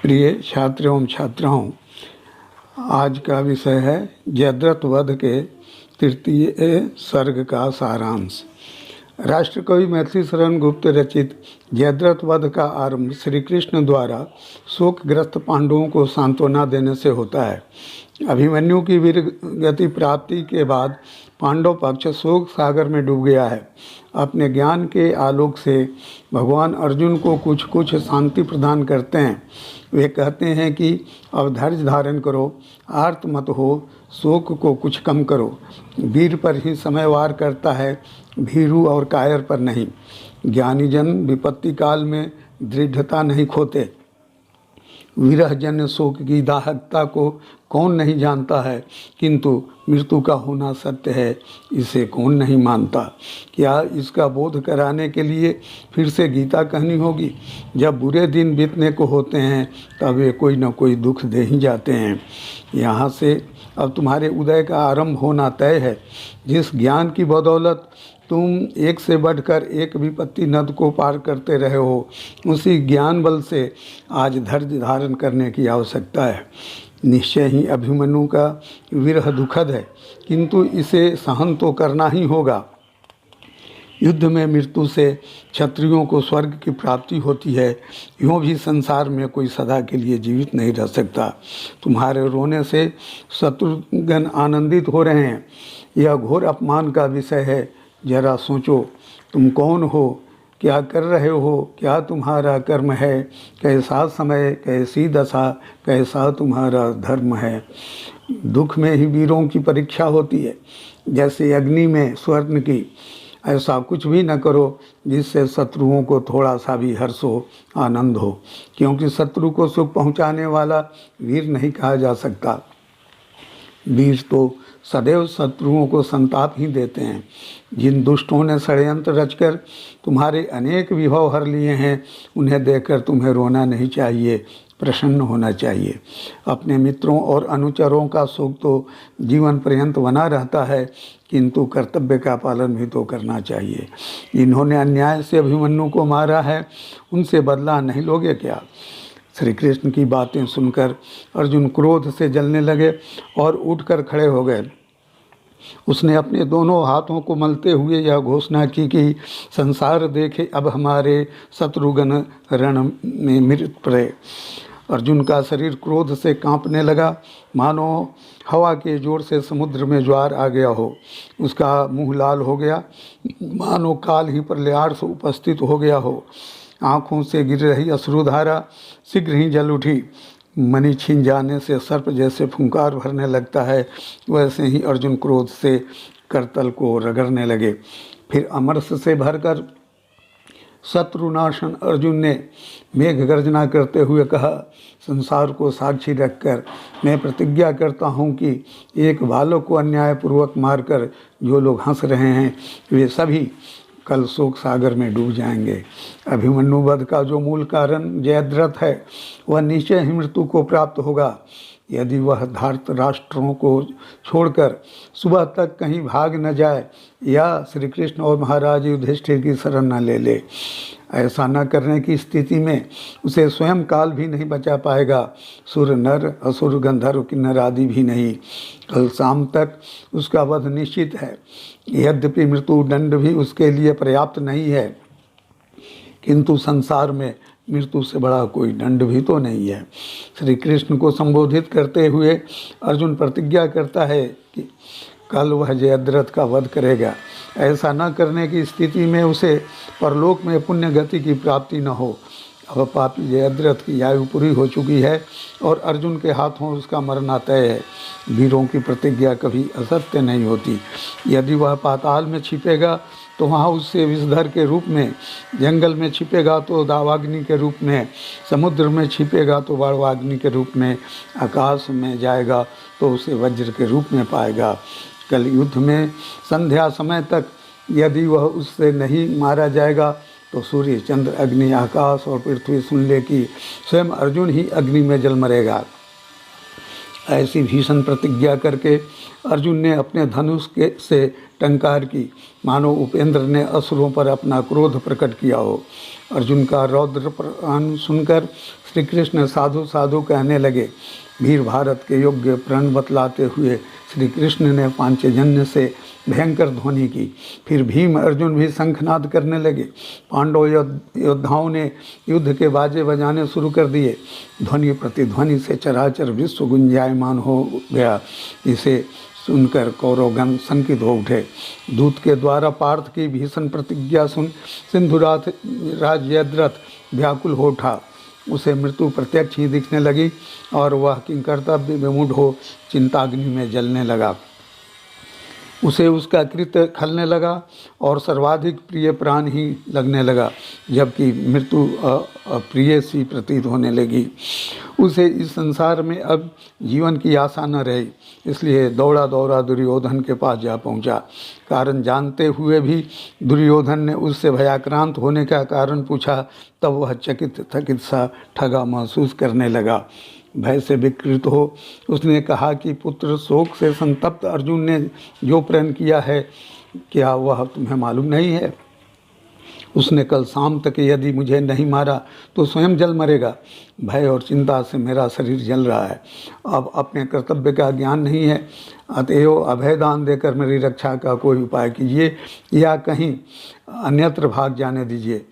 प्रिय छात्र एवं छात्राओं, आज का विषय है जयद्रथ वध के तृतीय सर्ग का सारांश। राष्ट्रकवि मैथिली शरण गुप्त रचित जयद्रथ वध का आरंभ श्री कृष्ण द्वारा शोकग्रस्त पांडवों को सांत्वना देने से होता है। अभिमन्यु की वीर गति प्राप्ति के बाद पांडव पक्ष शोक सागर में डूब गया है। अपने ज्ञान के आलोक से भगवान अर्जुन को कुछ कुछ शांति प्रदान करते हैं। वे कहते हैं कि अब धैर्य धारण करो, आर्त मत हो, शोक को कुछ कम करो। वीर पर ही समय वार करता है, भीरू और कायर पर नहीं। ज्ञानी जन विपत्ति काल में दृढ़ता नहीं खोते। विरह जन्य शोक की दाहकता को कौन नहीं जानता है, किंतु मृत्यु का होना सत्य है, इसे कौन नहीं मानता। क्या इसका बोध कराने के लिए फिर से गीता कहनी होगी? जब बुरे दिन बीतने को होते हैं तब वे कोई न कोई दुख दे ही जाते हैं। यहाँ से अब तुम्हारे उदय का आरंभ होना तय है। जिस ज्ञान की बदौलत तुम एक से बढ़कर एक विपत्ति नद को पार करते रहे हो, उसी ज्ञान बल से आज धैर्य धारण करने की आवश्यकता है। निश्चय ही अभिमन्यु का विरह दुखद है, किंतु इसे सहन तो करना ही होगा। युद्ध में मृत्यु से क्षत्रियों को स्वर्ग की प्राप्ति होती है। यूँ भी संसार में कोई सदा के लिए जीवित नहीं रह सकता। तुम्हारे रोने से शत्रुघ्न आनंदित हो रहे हैं, यह घोर अपमान का विषय है। जरा सोचो, तुम कौन हो, क्या कर रहे हो, क्या तुम्हारा कर्म है, कैसा समय, कैसी दशा, कैसा तुम्हारा धर्म है। दुख में ही वीरों की परीक्षा होती है, जैसे अग्नि में स्वर्ण की। ऐसा कुछ भी न करो जिससे शत्रुओं को थोड़ा सा भी हर्ष हो, आनंद हो, क्योंकि शत्रु को सुख पहुंचाने वाला वीर नहीं कहा जा सकता। वीर तो सदैव शत्रुओं को संताप ही देते हैं। जिन दुष्टों ने षड्यंत्र रचकर तुम्हारे अनेक विभव हर लिए हैं, उन्हें देखकर तुम्हें रोना नहीं चाहिए, प्रसन्न होना चाहिए। अपने मित्रों और अनुचरों का सुख तो जीवन पर्यंत बना रहता है, किंतु कर्तव्य का पालन भी तो करना चाहिए। इन्होंने अन्याय से अभिमन्यु को मारा है, उनसे बदला नहीं लोगे क्या? श्री कृष्ण की बातें सुनकर अर्जुन क्रोध से जलने लगे और उठकर खड़े हो गए। उसने अपने दोनों हाथों को मलते हुए यह घोषणा की कि संसार देखे अब हमारे शत्रुघ्न रण में मृत पड़े। अर्जुन का शरीर क्रोध से कांपने लगा, मानो हवा के जोर से समुद्र में ज्वार आ गया हो। उसका मुंह लाल हो गया, मानो काल ही प्रलयार्थ से उपस्थित हो गया हो। आँखों से गिर रही अश्रुधारा शीघ्र ही जल उठी। मणि छीन जाने से सर्प जैसे फुंकार भरने लगता है, वैसे ही अर्जुन क्रोध से करतल को रगड़ने लगे। फिर अमरस से भरकर शत्रुनाशन अर्जुन ने मेघ गर्जना करते हुए कहा, संसार को साक्षी रखकर मैं प्रतिज्ञा करता हूँ कि एक बालक को अन्यायपूर्वक मारकर जो लोग हंस रहे हैं, वे सभी कल शोक सागर में डूब जाएंगे। अभिमन्यु वध का जो मूल कारण जयद्रथ है, वह निश्चय ही मृत्यु को प्राप्त होगा। यदि वह धार्त राष्ट्रों को छोड़कर सुबह तक कहीं भाग न जाए या श्री कृष्ण और महाराज युधिष्ठिर की शरण न ले ले। ऐसा न करने की स्थिति में उसे स्वयं काल भी नहीं बचा पाएगा, सुर नर असुर गंधर्व किन्नर आदि भी नहीं। कल शाम तक उसका वध निश्चित है। यद्यपि मृत्यु दंड भी उसके लिए पर्याप्त नहीं है, किंतु संसार में मृत्यु से बड़ा कोई दंड भी तो नहीं है। श्री कृष्ण को संबोधित करते हुए अर्जुन प्रतिज्ञा करता है कि कल वह जयद्रथ का वध करेगा। ऐसा न करने की स्थिति में उसे परलोक में पुण्य गति की प्राप्ति न हो। अब पापी जयद्रथ की आयु पूरी हो चुकी है और अर्जुन के हाथों उसका मरना तय है। वीरों की प्रतिज्ञा कभी असत्य नहीं होती। यदि वह पाताल में छिपेगा तो वहाँ उससे विषधर के रूप में, जंगल में छिपेगा तो दावाग्नि के रूप में, समुद्र में छिपेगा तो बाणवाग्नि के रूप में, आकाश में जाएगा तो उसे वज्र के रूप में पाएगा। कल युद्ध में संध्या समय तक यदि वह उससे नहीं मारा जाएगा तो सूर्य, चंद्र, अग्नि, आकाश और पृथ्वी सुन ले कि स्वयं अर्जुन ही अग्नि में जल मरेगा। ऐसी भीषण प्रतिज्ञा करके अर्जुन ने अपने धनुष के से टंकार की, मानो उपेंद्र ने असुरों पर अपना क्रोध प्रकट किया हो। अर्जुन का रौद्र प्राण सुनकर श्री कृष्ण साधु साधु कहने लगे। वीर भारत के योग्य प्रण बतलाते हुए श्री कृष्ण ने पांचजन्य से भयंकर ध्वनि की। फिर भीम अर्जुन भी शंखनाद करने लगे। पांडव योद्धाओं ने युद्ध के बाजे बजाने शुरू कर दिए। ध्वनि प्रतिध्वनि से चराचर विश्व गुंजायमान हो गया। इसे सुनकर कौरवगण शंकित हो उठे। दूत के द्वारा पार्थ की भीषण प्रतिज्ञा सुन सिंधुराज जयद्रथ व्याकुल हो उठा। उसे मृत्यु प्रत्यक्ष ही दिखने लगी और वह किंकर्तव्य विमूढ़ हो चिंताग्नि में जलने लगा। उसे उसका कृत्य खलने लगा और सर्वाधिक प्रिय प्राण ही लगने लगा, जबकि मृत्यु अप्रिय सी प्रतीत होने लगी। उसे इस संसार में अब जीवन की आशा न रही, इसलिए दौड़ा दौड़ा दुर्योधन के पास जा पहुंचा। कारण जानते हुए भी दुर्योधन ने उससे भयाक्रांत होने का कारण पूछा। तब वह चकित थकित सा ठगा महसूस करने लगा। भय से विकृत हो उसने कहा कि पुत्र, शोक से संतप्त अर्जुन ने जो प्रण किया है, क्या वह तुम्हें मालूम नहीं है? उसने कल शाम तक यदि मुझे नहीं मारा तो स्वयं जल मरेगा। भय और चिंता से मेरा शरीर जल रहा है। अब अपने कर्तव्य का ज्ञान नहीं है, अतएव अभयदान देकर मेरी रक्षा का कोई उपाय कीजिए या कहीं अन्यत्र भाग जाने दीजिए।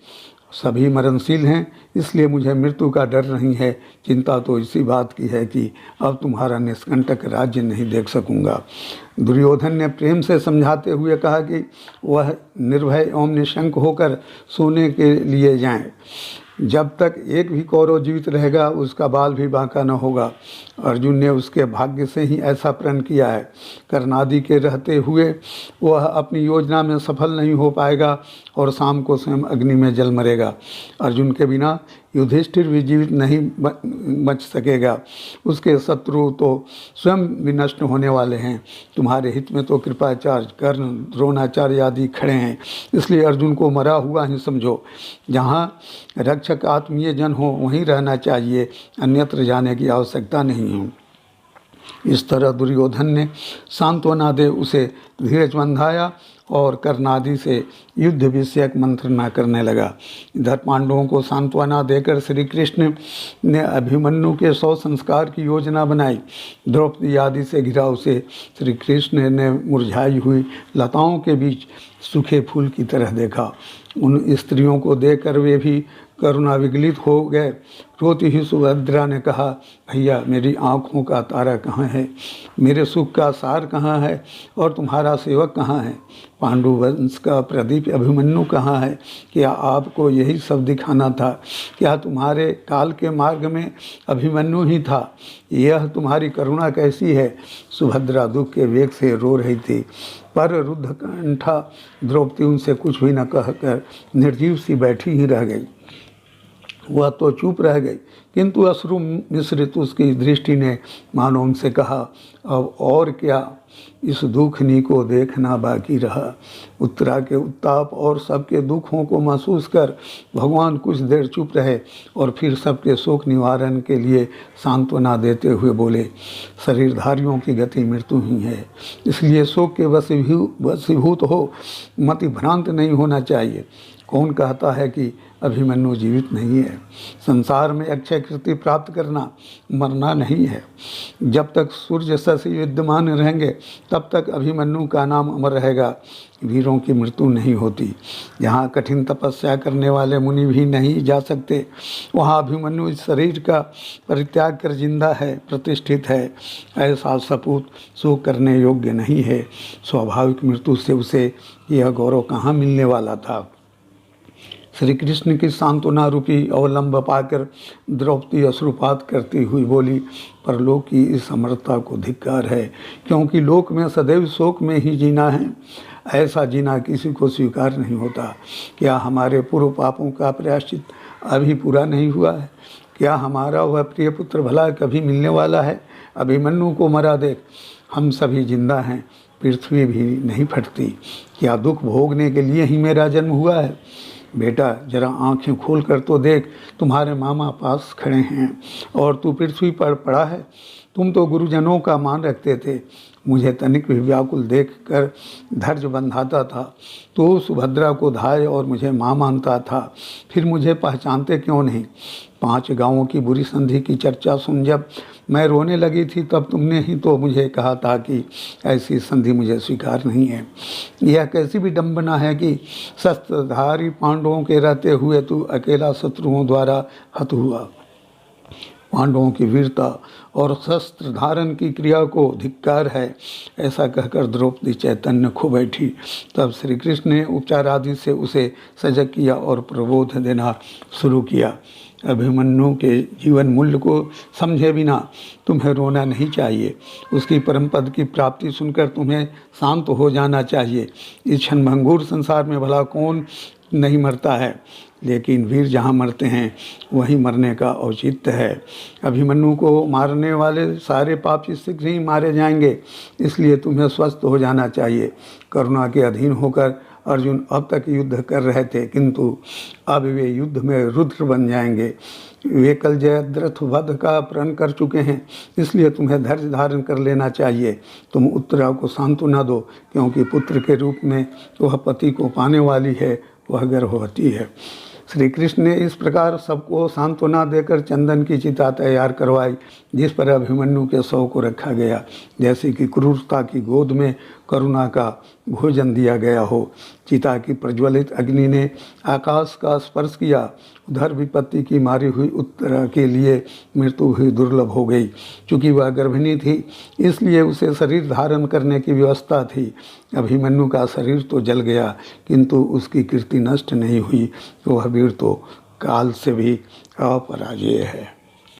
सभी मरणशील हैं, इसलिए मुझे मृत्यु का डर नहीं है। चिंता तो इसी बात की है कि अब तुम्हारा निष्कंटक राज्य नहीं देख सकूंगा। दुर्योधन ने प्रेम से समझाते हुए कहा कि वह निर्भय एवं निशंक होकर सोने के लिए जाएं। जब तक एक भी कौरव जीवित रहेगा उसका बाल भी बांका न होगा। अर्जुन ने उसके भाग्य से ही ऐसा प्रण किया है। कर्णादि के रहते हुए वह अपनी योजना में सफल नहीं हो पाएगा और शाम को स्वयं अग्नि में जल मरेगा। अर्जुन के बिना युधिष्ठिर भी जीवित नहीं बच सकेगा। उसके शत्रु तो स्वयं भी नष्ट होने वाले हैं। तुम्हारे हित में तो कृपाचार्य, कर्ण, द्रोणाचार्य आदि खड़े हैं, इसलिए अर्जुन को मरा हुआ ही समझो। जहाँ रक्षक आत्मीय जन हो वहीं रहना चाहिए, अन्यत्र जाने की आवश्यकता नहीं है। इस तरह दुर्योधन ने सांत्वना दे उसे धीरज बंधाया और कर्णादि से युद्ध विषयक मंत्रणा करने लगा। इधर पांडवों को सांत्वना देकर श्री कृष्ण ने अभिमन्यु के 100 संस्कार की योजना बनाई। द्रौपदी आदि से घिरा उसे श्री कृष्ण ने मुरझाई हुई लताओं के बीच सूखे फूल की तरह देखा। उन स्त्रियों को देखकर वे भी करुणा विगलित हो गए। रोती ही सुभद्रा ने कहा, भैया मेरी आँखों का तारा कहाँ है? मेरे सुख का सार कहाँ है? और तुम्हारा सेवक कहाँ है? पांडु वंश का प्रदीप अभिमन्यु कहाँ है? क्या आपको यही सब दिखाना था? क्या तुम्हारे काल के मार्ग में अभिमन्यु ही था? यह तुम्हारी करुणा कैसी है? सुभद्रा दुख के वेग से रो रही थी, पर रुद्धकंठा द्रौपदी उनसे कुछ भी न कहकर निर्जीव सी बैठी ही रह गई। वह तो चुप रह गई, किंतु अश्रु मिश्रित उसकी दृष्टि ने मानो उनसे कहा, अब और क्या इस दुखनी को देखना बाकी रहा। उत्तरा के उत्ताप और सबके दुखों को महसूस कर भगवान कुछ देर चुप रहे और फिर सबके शोक निवारण के लिए सांत्वना देते हुए बोले, शरीरधारियों की गति मृत्यु ही है, इसलिए शोक के वशीभूत हो मति भ्रांत नहीं होना चाहिए। कौन कहता है कि अभिमन्यु जीवित नहीं है? संसार में अक्षय कीर्ति प्राप्त करना मरना नहीं है। जब तक सूर्य शशि विद्यमान रहेंगे तब तक अभिमन्यु का नाम अमर रहेगा। वीरों की मृत्यु नहीं होती। जहाँ कठिन तपस्या करने वाले मुनि भी नहीं जा सकते, वहाँ अभिमन्यु इस शरीर का परित्याग कर जिंदा है, प्रतिष्ठित है। ऐसा सपूत शोक करने योग्य नहीं है। स्वाभाविक मृत्यु से उसे यह गौरव कहाँ मिलने वाला था। श्री कृष्ण की सांत्वना रूपी अवलंब पाकर द्रौपदी अश्रुपात करती हुई बोली, परलोक की इस अमरता को धिक्कार है, क्योंकि लोक में सदैव शोक में ही जीना है। ऐसा जीना किसी को स्वीकार नहीं होता। क्या हमारे पूर्व पापों का प्रायश्चित अभी पूरा नहीं हुआ है? क्या हमारा वह प्रिय पुत्र भला कभी मिलने वाला है? अभिमन्यु को मरा देख, हम सभी जिंदा हैं, पृथ्वी भी नहीं फटती। क्या दुख भोगने के लिए ही मेरा जन्म हुआ है? बेटा जरा आंखें खोल कर तो देख, तुम्हारे मामा पास खड़े हैं और तू पृथ्वी पर पड़ा है। तुम तो गुरुजनों का मान रखते थे। मुझे तनिक भी व्याकुल देखकर धैर्य बंधाता था। तो सुभद्रा को धाय और मुझे माँ मानता था, फिर मुझे पहचानते क्यों नहीं? 5 गांवों की बुरी संधि की चर्चा सुन जब मैं रोने लगी थी, तब तुमने ही तो मुझे कहा था कि ऐसी संधि मुझे स्वीकार नहीं है। यह कैसी विडंबना है कि शस्त्रधारी पांडवों के रहते हुए तू अकेला शत्रुओं द्वारा हत हुआ। पांडवों की वीरता और शस्त्र धारण की क्रिया को धिक्कार है। ऐसा कहकर द्रौपदी चैतन्य खो बैठी। तब श्री कृष्ण ने उपचार आदि से उसे सजग किया और प्रबोध देना शुरू किया। अभिमन्यु के जीवन मूल्य को समझे बिना तुम्हें रोना नहीं चाहिए। उसकी परम पद की प्राप्ति सुनकर तुम्हें शांत हो जाना चाहिए। इस क्षणभंगुर संसार में भला कौन नहीं मरता है, लेकिन वीर जहाँ मरते हैं वहीं मरने का औचित्य है। अभिमन्यु को मारने वाले सारे पापी शीघ्र ही मारे जाएंगे, इसलिए तुम्हें स्वस्थ हो जाना चाहिए। करुणा के अधीन होकर अर्जुन अब तक युद्ध कर रहे थे, किंतु अब वे युद्ध में रुद्र बन जाएंगे। वे कल जयद्रथ वध का प्रण कर चुके हैं, इसलिए तुम्हें धैर्य धारण कर लेना चाहिए। तुम उत्तरा को सांत्वना दो, क्योंकि पुत्र के रूप में वह पति को पाने वाली है, वह गर्भवती है। श्री कृष्ण ने इस प्रकार सबको सांत्वना देकर चंदन की चिता तैयार करवाई, जिस पर अभिमन्यु के शव को रखा गया, जैसे कि क्रूरता की गोद में करुणा का भोजन दिया गया हो। चिता की प्रज्वलित अग्नि ने आकाश का स्पर्श किया। उधर विपत्ति की मारी हुई उत्तरा के लिए मृत्यु हुई दुर्लभ हो गई। चूँकि वह गर्भिणी थी, इसलिए उसे शरीर धारण करने की व्यवस्था थी। अभिमन्यु का शरीर तो जल गया, किंतु उसकी कीर्ति नष्ट नहीं हुई। वह वीर तो काल से भी अपराजेय है।